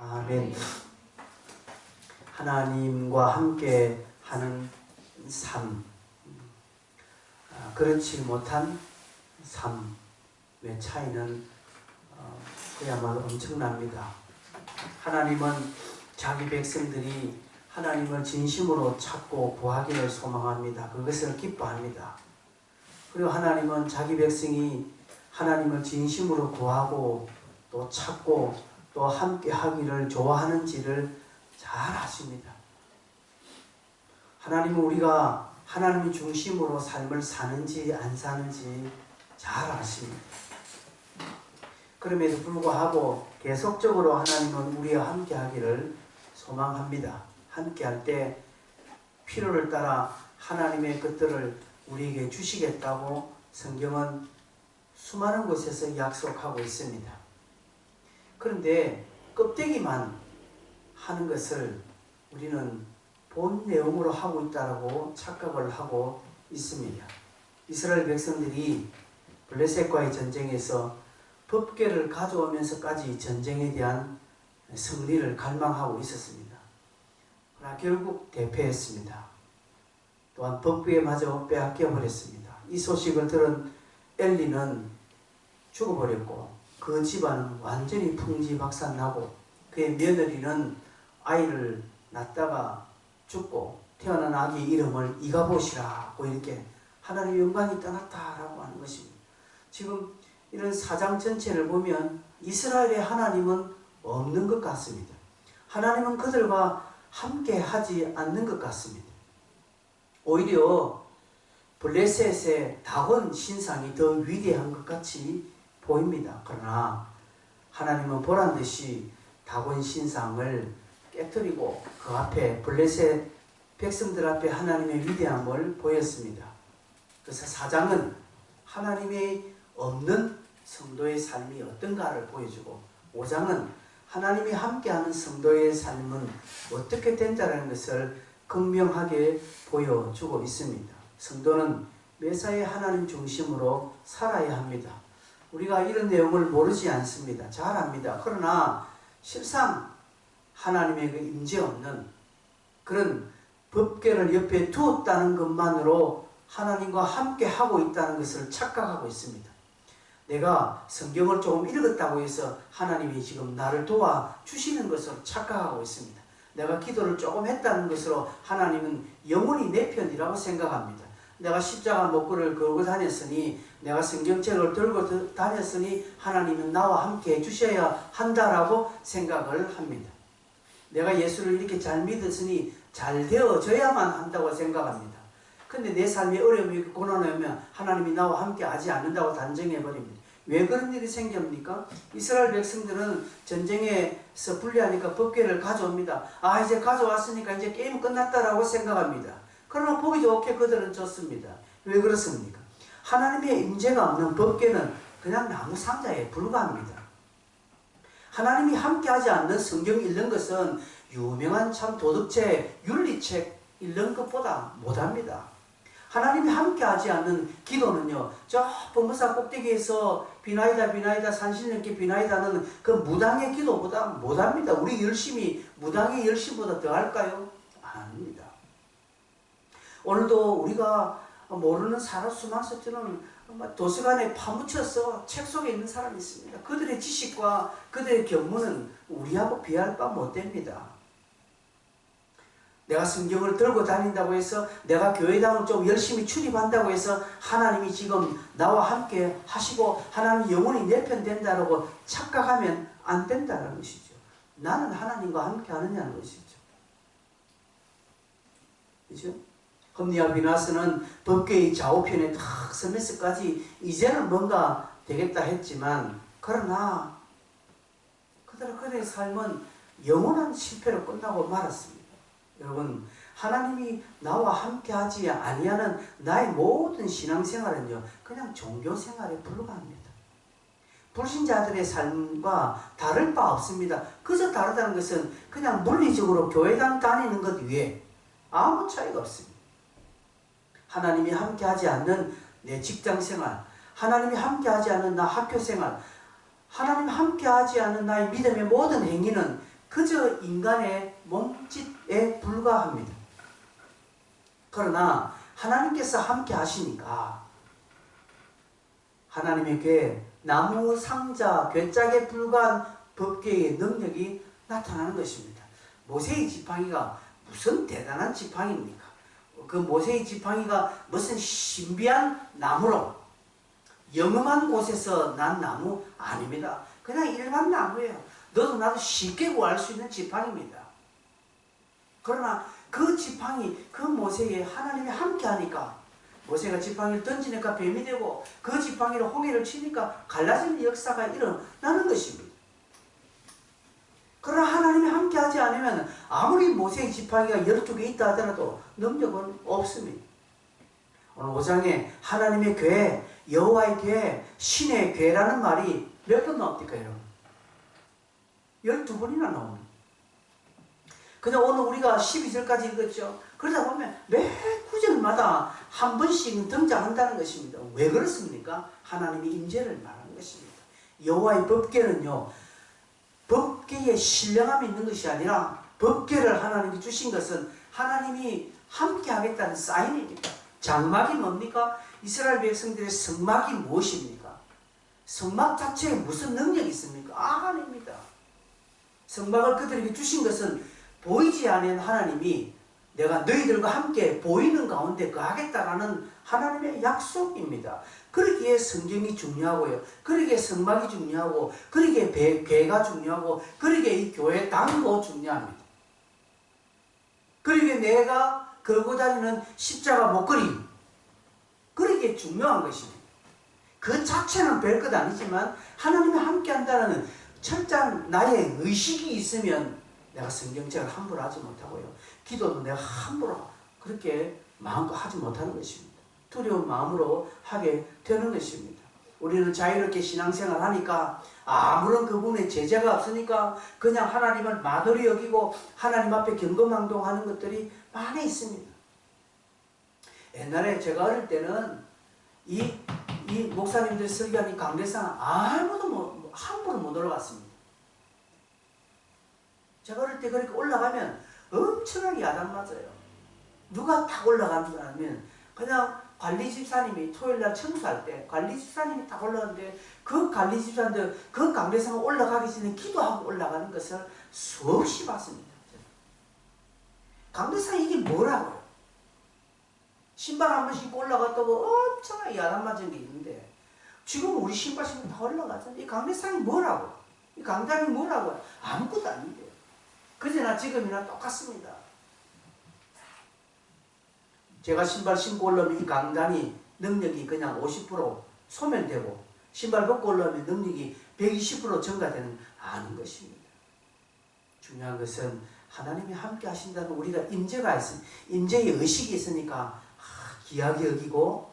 아멘. 하나님과 함께 하는 삶, 그렇지 못한 삶의 차이는 그야말로 엄청납니다. 하나님은 자기 백성들이 하나님을 진심으로 찾고 구하기를 소망합니다. 그것을 기뻐합니다. 그리고 하나님은 자기 백성이 하나님을 진심으로 구하고 또 찾고 또 함께 하기를 좋아하는지를 잘 아십니다. 하나님은 우리가 하나님 중심으로 삶을 사는지 안 사는지 잘 아십니다. 그럼에도 불구하고 계속적으로 하나님은 우리와 함께 하기를 소망합니다. 함께 할 때 필요를 따라 하나님의 것들을 우리에게 주시겠다고 성경은 수많은 곳에서 약속하고 있습니다. 그런데 껍데기만 하는 것을 우리는 본 내용으로 하고 있다고 착각을 하고 있습니다. 이스라엘 백성들이 블레셋과의 전쟁에서 법궤를 가져오면서까지 전쟁에 대한 승리를 갈망하고 있었습니다. 그러나 결국 대패했습니다. 또한 법궤마저 빼앗겨 버렸습니다. 이 소식을 들은 엘리는 죽어버렸고 그 집안은 완전히 풍지박산나고 그의 며느리는 아이를 낳다가 죽고 태어난 아기 이름을 이가봇이라고 이렇게 하나님의 영광이 떠났다라고 하는 것입니다. 지금 이런 사장 전체를 보면 이스라엘의 하나님은 없는 것 같습니다. 하나님은 그들과 함께 하지 않는 것 같습니다. 오히려 블레셋의 다곤 신상이 더 위대한 것 같이 보입니다. 그러나 하나님은 보란듯이 다곤 신상을 깨뜨리고 그 앞에 블레셋 백성들 앞에 하나님의 위대함을 보였습니다. 그래서 사장은 하나님의 없는 성도의 삶이 어떤가를 보여주고 5장은 하나님이 함께하는 성도의 삶은 어떻게 된다는 것을 극명하게 보여주고 있습니다. 성도는 매사에 하나님 중심으로 살아야 합니다. 우리가 이런 내용을 모르지 않습니다. 잘 압니다. 그러나 실상 하나님의 그 임재 없는 그런 법궤를 옆에 두었다는 것만으로 하나님과 함께 하고 있다는 것을 착각하고 있습니다. 내가 성경을 조금 읽었다고 해서 하나님이 지금 나를 도와주시는 것으로 착각하고 있습니다. 내가 기도를 조금 했다는 것으로 하나님은 영원히 내 편이라고 생각합니다. 내가 십자가 목걸이를 걸고 다녔으니 내가 성경책을 들고 다녔으니 하나님은 나와 함께 해주셔야 한다라고 생각을 합니다. 내가 예수를 이렇게 잘 믿었으니 잘 되어져야만 한다고 생각합니다. 근데 내 삶에 어려움이 고난이 오면 하나님이 나와 함께 하지 않는다고 단정해버립니다. 왜 그런 일이 생깁니까? 이스라엘 백성들은 전쟁에서 불리하니까 법궤를 가져옵니다. 아, 이제 가져왔으니까 이제 게임 끝났다라고 생각합니다. 그러나 보기 좋게 그들은 졌습니다. 왜 그렇습니까? 하나님의 임재가 없는 법궤는 그냥 나무 상자에 불과합니다. 하나님이 함께하지 않는 성경 읽는 것은 유명한 참 도덕책, 윤리책 읽는 것보다 못합니다. 하나님이 함께하지 않는 기도는요, 저 범무사 꼭대기에서 비나이다 비나이다 산신령께 비나이다는 그 무당의 기도보다 못합니다. 우리 열심히 무당의 열심보다 더 할까요? 아닙니다. 오늘도 우리가 모르는 사람 수많은 도서관에 파묻혀서 책 속에 있는 사람이 있습니다. 그들의 지식과 그들의 견문은 우리하고 비할 바 못됩니다. 내가 성경을 들고 다닌다고 해서 내가 교회당을 좀 열심히 출입한다고 해서 하나님이 지금 나와 함께 하시고 하나님이 영원히 내 편 된다고 착각하면 안 된다는 것이죠. 나는 하나님과 함께 하느냐는 것이죠. 그렇죠? 험리와 비나스는 법궤의 좌우편에 탁 서면서까지 이제는 뭔가 되겠다 했지만 그러나 그들의 삶은 영원한 실패로 끝나고 말았습니다. 여러분, 하나님이 나와 함께하지 아니하는 나의 모든 신앙생활은요, 그냥 종교생활에 불과합니다. 불신자들의 삶과 다를 바 없습니다. 그저 다르다는 것은 그냥 물리적으로 교회당 다니는 것 외에 아무 차이가 없습니다. 하나님이 함께하지 않는 내 직장생활, 하나님이 함께하지 않는 나 학교생활, 하나님 함께하지 않는 나의 믿음의 모든 행위는 그저 인간의 몸짓에 불과합니다. 그러나 하나님께서 함께 하시니까 하나님의 궤, 나무 상자, 궤짝에 불과한 법궤의 능력이 나타나는 것입니다. 모세의 지팡이가 무슨 대단한 지팡이입니까? 그 모세의 지팡이가 무슨 신비한 나무로 영험한 곳에서 난 나무 아닙니다. 그냥 일반 나무예요. 너도 나도 쉽게 구할 수 있는 지팡이입니다. 그러나 그 지팡이, 그 모세에 하나님이 함께 하니까 모세가 지팡이를 던지니까 뱀이 되고 그 지팡이로 홍해를 치니까 갈라지는 역사가 일어나는 것입니다. 그러나 하나님이 함께 하지 않으면 아무리 모세의 지팡이가 12개 있다 하더라도 능력은 없습니다. 오늘 5장에 하나님의 궤, 여호와의 궤, 신의 궤라는 말이 몇 번 나옵니까 여러분? 12번이나 나옵니다. 그냥 오늘 우리가 12절까지 읽었죠. 그러다 보면 매 구절마다 한 번씩 등장한다는 것입니다. 왜 그렇습니까? 하나님의 임재를 말하는 것입니다. 여호와의 법궤는요, 법궤에 신령함이 있는 것이 아니라 법궤를 하나님이 주신 것은 하나님이 함께 하겠다는 사인입니다. 장막이 뭡니까? 이스라엘 백성들의 성막이 무엇입니까? 성막 자체에 무슨 능력이 있습니까? 아닙니다. 성막을 그들에게 주신 것은 보이지 않는 하나님이 내가 너희들과 함께 보이는 가운데 거하겠다라는 하나님의 약속입니다. 그러기에 성경이 중요하고요. 그러기에 성막이 중요하고, 그러기에 궤가 중요하고, 그러기에 이 교회 당도 중요합니다. 그러기에 내가 걸고 다니는 십자가 목걸이, 그러기에 중요한 것입니다. 그 자체는 별것 아니지만 하나님이 함께 한다는 철저한 나의 의식이 있으면 내가 성경책을 함부로 하지 못하고요. 기도도 내가 함부로 그렇게 마음껏 하지 못하는 것입니다. 두려운 마음으로 하게 되는 것입니다. 우리는 자유롭게 신앙생활 하니까 아무런 그분의 제재가 없으니까 그냥 하나님을 마돌이 여기고 하나님 앞에 경거망동하는 것들이 많이 있습니다. 옛날에 제가 어릴 때는 이 목사님들이 설교한 이 강대상 아무도 함부로 못 올라갔습니다. 제가 어릴 때 그렇게 올라가면 엄청나게 야단 맞아요. 누가 딱 올라가는 줄 알면 그냥 관리집사님이 토요일날 청소할 때 관리집사님이 딱 올라가는데 그 관리집사님들 그 강대상을 올라가기 전에 기도하고 올라가는 것을 수없이 봤습니다. 강대상 이게 뭐라고요? 신발 한 번 신고 올라갔다고 엄청나게 야단 맞은 게 있는데 지금 우리 신발 신고 다 올라가잖아요. 이 강대상이 뭐라고? 이 강단이 뭐라고? 아무것도 아닌데요. 그제나 지금이나 똑같습니다. 제가 신발 신고 올라오면 이 강단이 능력이 그냥 50% 소멸되고 신발 벗고 올라오면 능력이 120% 증가되는 아는 것입니다. 중요한 것은 하나님이 함께 하신다는 우리가 임재가 있으니 임재의 의식이 있으니까 귀하게 여기고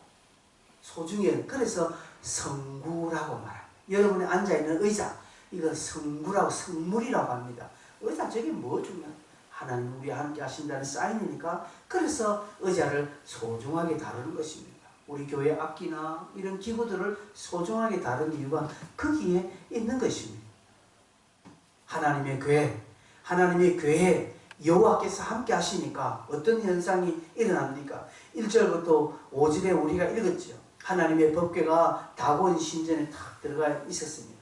소중히 그래서 성구라고 말합니다. 여러분이 앉아있는 의자 이거 성구라고 성물이라고 합니다. 의자 저게 뭐 중요한 하나님 우리 함께 하신다는 사인이니까 그래서 의자를 소중하게 다루는 것입니다. 우리 교회 악기나 이런 기구들을 소중하게 다루는 이유가 거기에 있는 것입니다. 하나님의 궤에 여호와께서 함께 하시니까 어떤 현상이 일어납니까? 1절부터 5절에 우리가 읽었죠. 하나님의 법궤가 다곤 신전에 탁 들어가 있었습니다.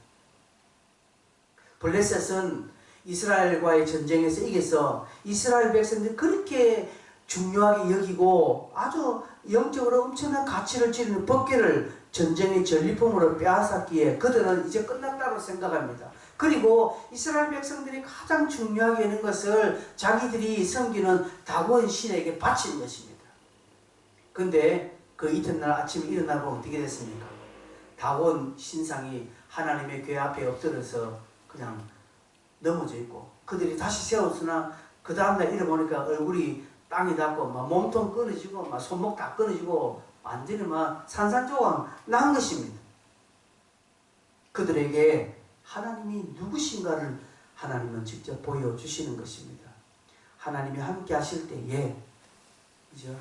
블레셋은 이스라엘과의 전쟁에서 이겨서 이스라엘 백성들이 그렇게 중요하게 여기고 아주 영적으로 엄청난 가치를 지니는 법궤를 전쟁의 전리품으로 빼앗았기에 그들은 이제 끝났다고 생각합니다. 그리고 이스라엘 백성들이 가장 중요하게 여는 것을 자기들이 섬기는 다곤 신에게 바친 것입니다. 근데 그 이튿날 아침에 일어나 보면 어떻게 됐습니까? 다곤 신상이 하나님의 궤 앞에 엎드려서 그냥 넘어져 있고 그들이 다시 세웠으나 그 다음날 일어보니까 얼굴이 땅에 닿고 막 몸통 끊어지고 막 손목 다 끊어지고 완전히 막 산산조각 난 것입니다. 그들에게 하나님이 누구신가를 하나님은 직접 보여주시는 것입니다. 하나님이 함께 하실 때에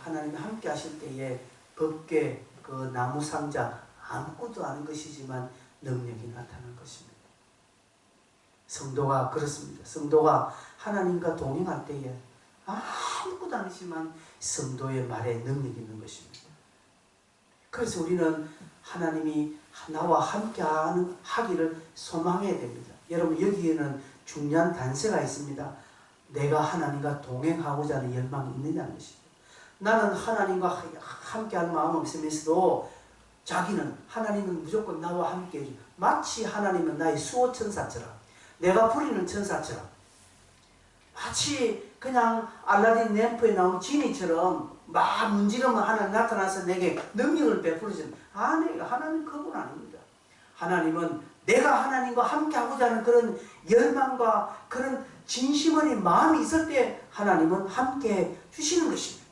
하나님이 함께 하실 때에 법궤 그 나무 상자 아무것도 아닌 것이지만 능력이 나타난 것입니다. 성도가 그렇습니다. 성도가 하나님과 동행할 때에 아무것도 아니지만 성도의 말에 능력이 있는 것입니다. 그래서 우리는 하나님이 나와 함께 하기를 소망해야 됩니다. 여러분, 여기에는 중요한 단서가 있습니다. 내가 하나님과 동행하고자 하는 열망이 있느냐는 것이죠. 나는 하나님과 함께 할 마음 없으면서도 자기는 하나님은 무조건 나와 함께 해줘. 마치 하나님은 나의 수호천사처럼, 내가 부리는 천사처럼, 마치 그냥 알라딘 램프에 나온 지니처럼 막 문지르면 하나님 나타나서 내게 능력을 베풀어주는, 하나님 그분 아닙니다. 하나님은 내가 하나님과 함께 하고자 하는 그런 열망과 그런 진심 어린 마음이 있을 때 하나님은 함께 주시는 것입니다.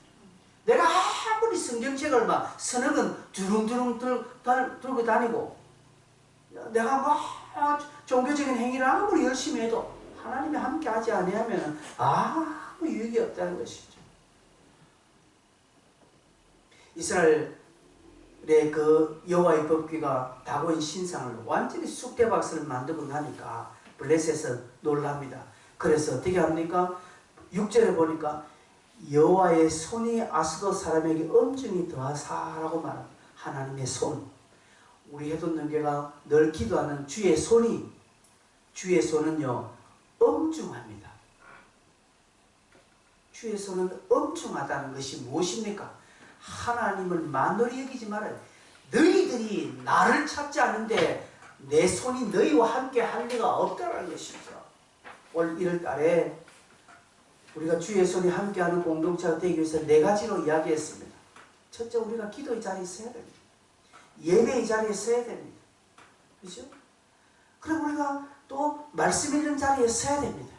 내가 아무리 성경책을 막 서너 권 두릉두릉 들고 다니고 내가 막 종교적인 행위를 아무리 열심히 해도 하나님이 함께 하지 아니하면 아무 유익이 없다는 것이죠. 이스라엘의 그 여호와의 법궤가 다곤 신상을 완전히 쑥대박스를 만들고 나니까 블레셋은 놀랍니다. 그래서 어떻게 합니까? 6절에 보니까 여호와의 손이 아스돗 사람에게 엄중히 더하사라고 말합니다. 하나님의 손. 우리 해돋는교회가 늘 기도하는 주의 손은요 엄중합니다. 주의 손은 엄중하다는 것이 무엇입니까? 하나님을 만홀히 여기지 말아요. 너희들이 나를 찾지 않는데 내 손이 너희와 함께 할 리가 없다는 것이죠. 올 1월달에 우리가 주의 손이 함께하는 공동체가 되기 위해서 4가지로 이야기했습니다. 첫째, 우리가 기도의 자리에 서야 됩니다. 예배의 자리에 서야 됩니다. 그렇죠? 그리고 우리가 또 말씀 읽는 자리에 서야 됩니다.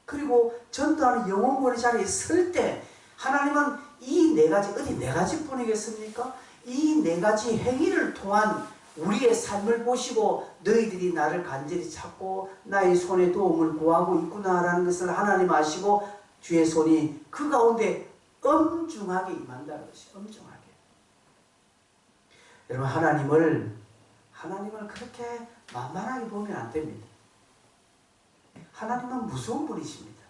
그리고 전도하는 영혼구원의 자리에 설 때 하나님은 이 4가지, 어디 4가지 뿐이겠습니까? 이 4가지 행위를 통한 우리의 삶을 보시고 너희들이 나를 간절히 찾고 나의 손에 도움을 구하고 있구나라는 것을 하나님 아시고 주의 손이 그 가운데 엄중하게 임한다는 것이 엄중하게. 여러분, 하나님을 그렇게 만만하게 보면 안 됩니다. 하나님은 무서운 분이십니다.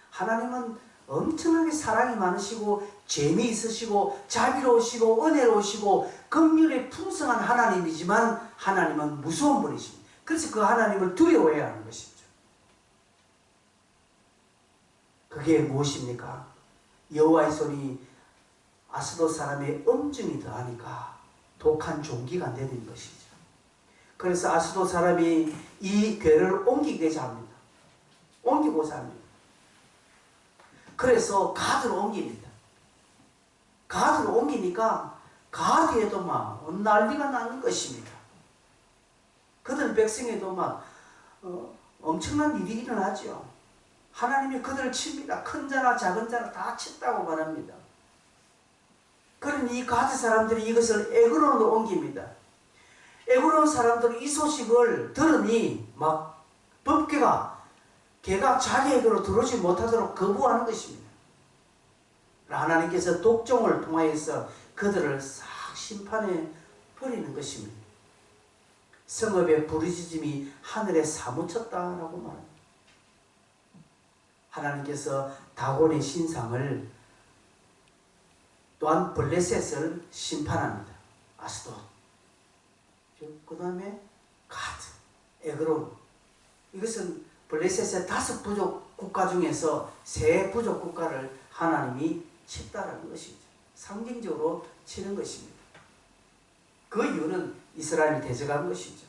하나님은 엄청나게 사랑이 많으시고 재미있으시고 자비로우시고 은혜로우시고 긍휼에 풍성한 하나님이지만 하나님은 무서운 분이십니다. 그래서 그 하나님을 두려워해야 하는 것이죠. 그게 무엇입니까? 여호와의 손이 아스돗 사람의 엄중히 더하니까 독한 종기가 내린 것이죠. 그래서 아스돗 사람이 이 궤를 옮기고자 합니다. 옮기고자 합니다. 그래서 가드로 옮깁니다. 가드로 옮기니까 가드에도 막 난리가 나는 것입니다. 그들 백성에도 막 엄청난 일이 일어나죠. 하나님이 그들을 칩니다. 큰 자나 작은 자나 다 쳤다고 말합니다. 그러니 이 가드 사람들이 이것을 에그론으로 옮깁니다. 에그론 사람들은 이 소식을 들으니 막 걔가 자기에게로 들어오지 못하도록 거부하는 것입니다. 하나님께서 독종을 통하여서 그들을 싹 심판해 버리는 것입니다. 성읍의 부르짖음이 하늘에 사무쳤다라고 말합니다. 하나님께서 다곤의 신상을 또한 블레셋을 심판합니다. 아스돗, 그 다음에 가드, 에그론. 이것은 블레셋의 5 부족 국가 중에서 3 부족 국가를 하나님이 쳤다라는 것이죠. 상징적으로 치는 것입니다. 그 이유는 이스라엘을 대적한 것이죠.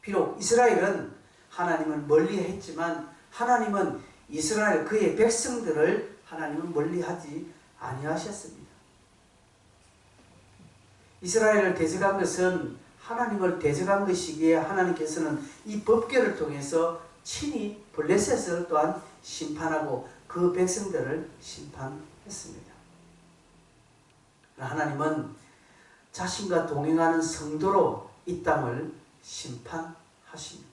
비록 이스라엘은 하나님을 멀리했지만 하나님은 이스라엘 그의 백성들을 하나님은 멀리하지 아니하셨습니다. 이스라엘을 대적한 것은 하나님을 대적한 것이기에 하나님께서는 이 법궤를 통해서 친히 블레셋을 또한 심판하고 그 백성들을 심판했습니다. 하나님은 자신과 동행하는 성도로 이 땅을 심판하십니다.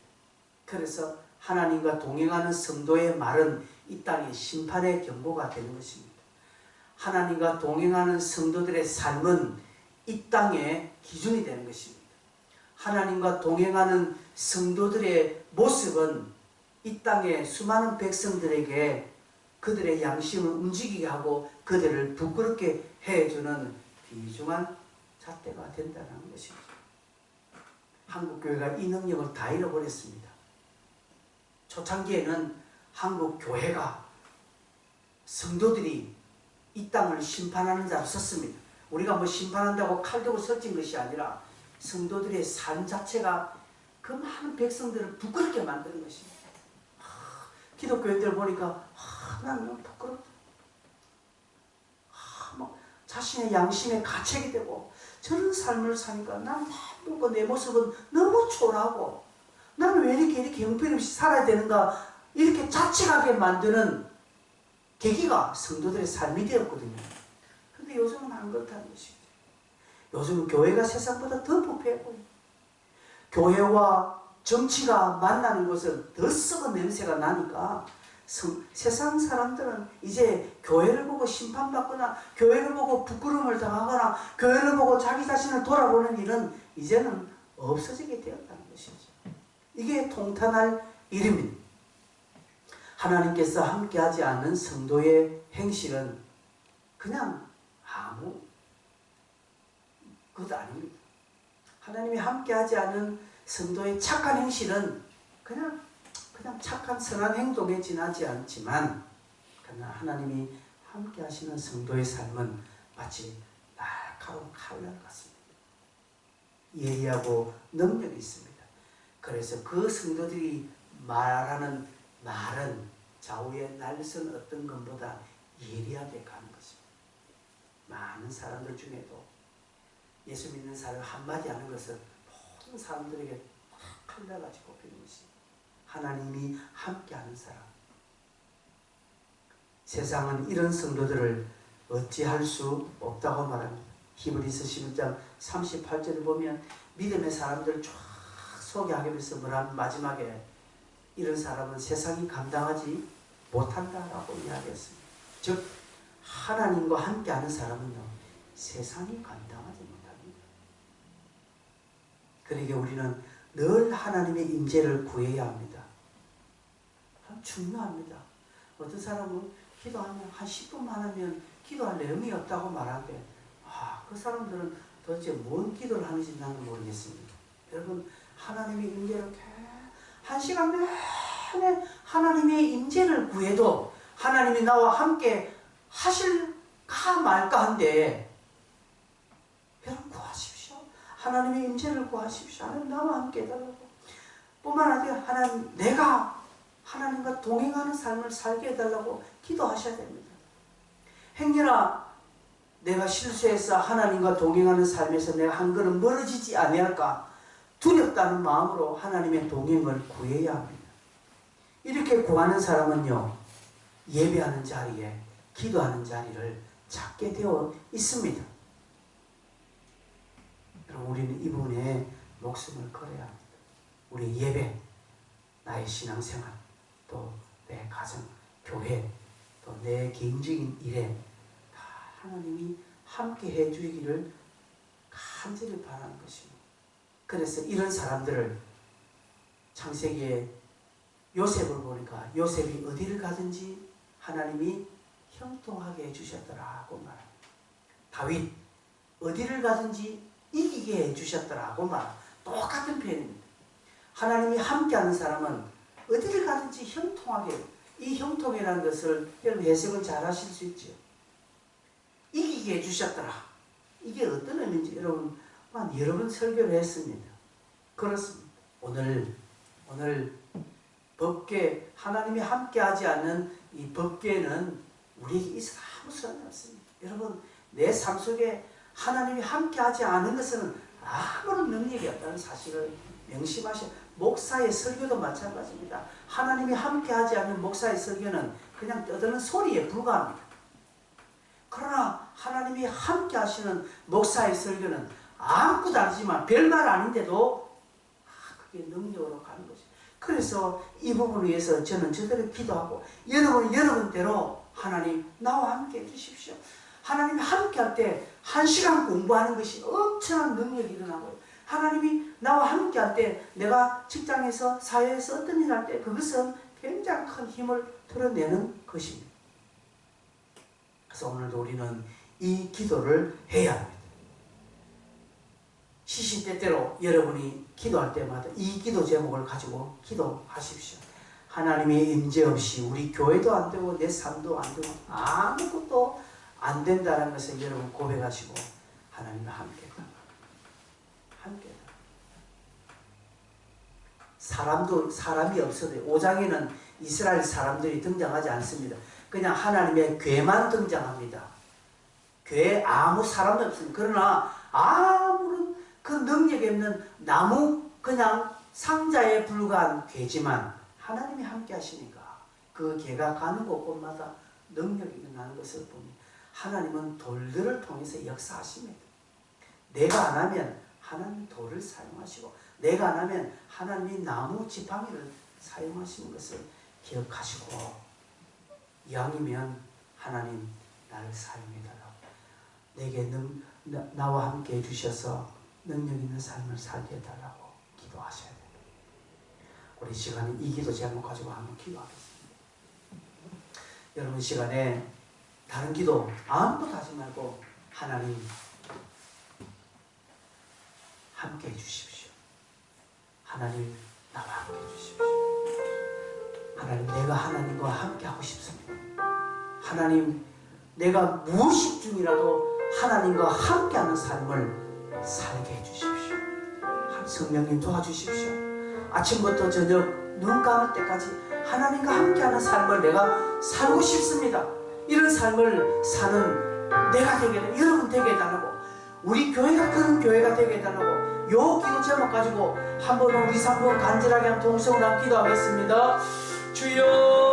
그래서 하나님과 동행하는 성도의 말은 이 땅의 심판의 경고가 되는 것입니다. 하나님과 동행하는 성도들의 삶은 이 땅의 기준이 되는 것입니다. 하나님과 동행하는 성도들의 모습은 이 땅의 수많은 백성들에게 그들의 양심을 움직이게 하고 그들을 부끄럽게 해주는 귀중한 잣대가 된다는 것이죠. 한국교회가 이 능력을 다 잃어버렸습니다. 초창기에는 한국교회가 성도들이 이 땅을 심판하는 자로 섰습니다. 우리가 뭐 심판한다고 칼 들고 설친 것이 아니라 성도들의 삶 자체가 그 많은 백성들을 부끄럽게 만드는 것입니다. 기독교인들 보니까 나는 너무 부끄럽다. 막 자신의 양심에 가책이 되고 저런 삶을 사니까 난 너무 내 모습은 너무 초라하고 나는 왜 이렇게 형편없이 살아야 되는가 이렇게 자책하게 만드는 계기가 성도들의 삶이 되었거든요. 근데 요즘은 안 그렇다는 것이죠. 요즘은 교회가 세상보다 더 부패하고 교회와 정치가 만나는 곳은 더 썩은 냄새가 나니까 세상 사람들은 이제 교회를 보고 심판받거나 교회를 보고 부끄러움을 당하거나 교회를 보고 자기 자신을 돌아보는 일은 이제는 없어지게 되었다는 것이죠. 이게 통탄할 일입니다. 하나님께서 함께하지 않는 성도의 행실은 그냥 아무 것 아닙니다. 하나님이 함께하지 않은 성도의 착한 행실은 그냥 착한 선한 행동에 지나지 않지만 그러나 하나님이 함께하시는 성도의 삶은 마치 날카로운 칼날 같습니다. 예의하고 능력이 있습니다. 그래서 그 성도들이 말하는 말은 좌우의 날선 어떤 것보다 예리하게 가는 것입니다. 많은 사람들 중에도 예수 믿는 사람 한마디 하는 것은 모든 사람들에게 칼날같이 꼽히는 것입니다. 하나님이 함께하는 사람. 세상은 이런 성도들을 어찌할 수 없다고 말합니다. 히브리서 11장 38절을 보면 믿음의 사람들을 쫙 소개하면서 뭐라면 마지막에 이런 사람은 세상이 감당하지 못한다라고 이야기했습니다. 즉 하나님과 함께하는 사람은요 세상이 감당하지 못합니다. 그러기에 우리는 늘 하나님의 임재를 구해야 합니다. 중요합니다. 어떤 사람은 기도하면 한 10분만 하면 기도할 내용이 없다고 말하는데 그 사람들은 도대체 뭔 기도를 하는지 나는 모르겠습니다. 여러분 하나님의 임재를 한 시간 내내 하나님의 임재를 구해도 하나님이 나와 함께 하실까 말까 한데 여러분 구하십시오. 하나님의 임재를 구하십시오. 하나님 나와 함께 해달라고. 뿐만 아니라 하나님 내가 하나님과 동행하는 삶을 살게 해달라고 기도하셔야 됩니다. 행여나 내가 실수해서 하나님과 동행하는 삶에서 내가 한 걸음 멀어지지 아니할까 두렵다는 마음으로 하나님의 동행을 구해야 합니다. 이렇게 구하는 사람은요 예배하는 자리에 기도하는 자리를 찾게 되어 있습니다. 여러분 우리는 이 부분에 목숨을 걸어야 합니다. 우리 예배, 나의 신앙생활, 또 내 가정, 교회, 또 내 개인적인 일에 다 하나님이 함께 해주기를 간절히 바라는 것입니다. 그래서 이런 사람들을 창세기에 요셉을 보니까 요셉이 어디를 가든지 하나님이 형통하게 해주셨더라고 말합니다. 다윗 어디를 가든지 이기게 해주셨더라고 말합니다. 똑같은 표현입니다. 하나님이 함께하는 사람은 어디를 가든지 형통하게, 이 형통이라는 것을 여러분 해석은 잘 하실 수 있죠. 이기게 해주셨더라. 이게 어떤 의미인지 여러분 여러 번 설교를 했습니다. 그렇습니다. 오늘 법궤, 하나님이 함께하지 않는 이 법궤는 우리에게 있어 아무 소용이 없습니다. 여러분 내 삶 속에 하나님이 함께하지 않은 것은 아무런 능력이 없다는 사실을 명심하셔야. 목사의 설교도 마찬가지입니다. 하나님이 함께하지 않는 목사의 설교는 그냥 떠드는 소리에 불과합니다. 그러나 하나님이 함께하시는 목사의 설교는 아무것도 아니지만 별말 아닌데도 그게 능력으로 가는 것이죠. 그래서 이 부분을 위해서 저는 저대로 기도하고 여러분은 여러분대로 하나님 나와 함께 해주십시오. 하나님이 함께할 때 1시간 공부하는 것이 엄청난 능력이 일어나고요. 하나님이 나와 함께 할 때, 내가 직장에서 사회에서 어떤 일을 할 때 그것은 굉장히 큰 힘을 드러내는 것입니다. 그래서 오늘도 우리는 이 기도를 해야 합니다. 시시때때로 여러분이 기도할 때마다 이 기도 제목을 가지고 기도하십시오. 하나님의 임재 없이 우리 교회도 안 되고 내 삶도 안 되고 아무것도 안 된다는 것을 여러분 고백하시고 하나님과 함께다. 사람이 없어도 5장에는 이스라엘 사람들이 등장하지 않습니다. 그냥 하나님의 괴만 등장합니다. 괴에 아무 사람도 없습니다. 그러나 아무런 그 능력이 없는 나무 그냥 상자에 불과한 괴지만 하나님이 함께 하시니까 그 괴가 가는 곳곳마다 능력이 나는 것을 보니 하나님은 돌들을 통해서 역사하십니다. 내가 안 하면 하나님 돌을 사용하시고 내가 안 하면 하나님이 나무 지팡이를 사용하시는 것을 기억하시고 이왕이면 하나님 나를 사용해달라고 내게 나와 함께 해주셔서 능력 있는 삶을 살게 해달라고 기도하셔야 됩니다. 우리 시간에 이 기도 제목 가지고 한번 기도하겠습니다. 여러분 시간에 다른 기도 아무것도 하지 말고 하나님 함께 해주십시오. 하나님 나와 함께 해주십시오. 하나님 내가 하나님과 함께 하고 싶습니다. 하나님 내가 무엇이 중이라도 하나님과 함께하는 삶을 살게 해주십시오. 성령님 도와주십시오. 아침부터 저녁 눈 감을 때까지 하나님과 함께하는 삶을 내가 살고 싶습니다. 이런 삶을 사는 내가 되게 해달라고, 여러분 되게 해달라고, 우리 교회가 그런 교회가 되게 해달라고 요 기도 제목 가지고 한번 우리 3분 간절하게 한 동성으로 기도하겠습니다. 주여